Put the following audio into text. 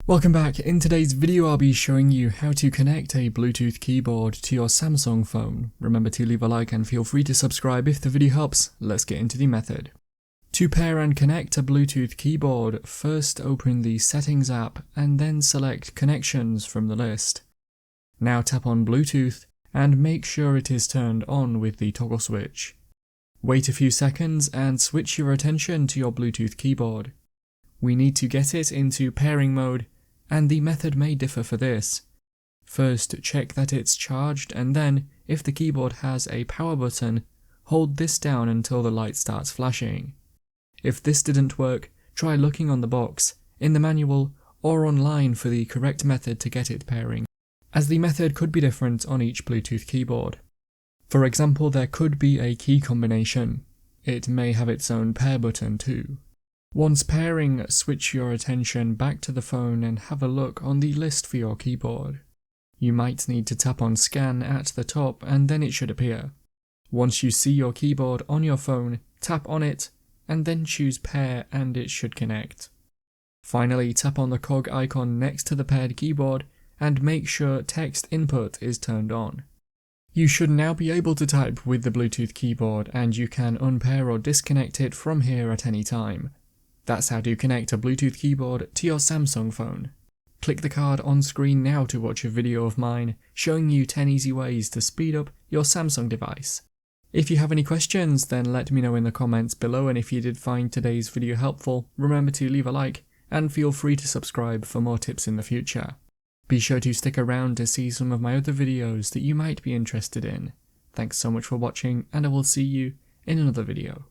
Welcome back. In today's video I'll be showing you how to connect a Bluetooth keyboard to your Samsung phone. Remember to leave a like and feel free to subscribe if the video helps. Let's get into the method. To pair and connect a Bluetooth keyboard, first open the Settings app and then select Connections from the list. Now tap on Bluetooth and make sure it is turned on with the toggle switch. Wait a few seconds and switch your attention to your Bluetooth keyboard. We need to get it into pairing mode, and the method may differ for this. First, check that it's charged, and then, if the keyboard has a power button, hold this down until the light starts flashing. If this didn't work, try looking on the box, in the manual, or online for the correct method to get it pairing, as the method could be different on each Bluetooth keyboard. For example, there could be a key combination. It may have its own pair button too. Once pairing, switch your attention back to the phone and have a look on the list for your keyboard. You might need to tap on Scan at the top and then it should appear. Once you see your keyboard on your phone, tap on it and then choose Pair and it should connect. Finally, tap on the cog icon next to the paired keyboard and make sure text input is turned on. You should now be able to type with the Bluetooth keyboard and you can unpair or disconnect it from here at any time. That's how to connect a Bluetooth keyboard to your Samsung phone. Click the card on screen now to watch a video of mine showing you 10 easy ways to speed up your Samsung device. If you have any questions, then let me know in the comments below, and if you did find today's video helpful, remember to leave a like and feel free to subscribe for more tips in the future. Be sure to stick around to see some of my other videos that you might be interested in. Thanks so much for watching, and I will see you in another video.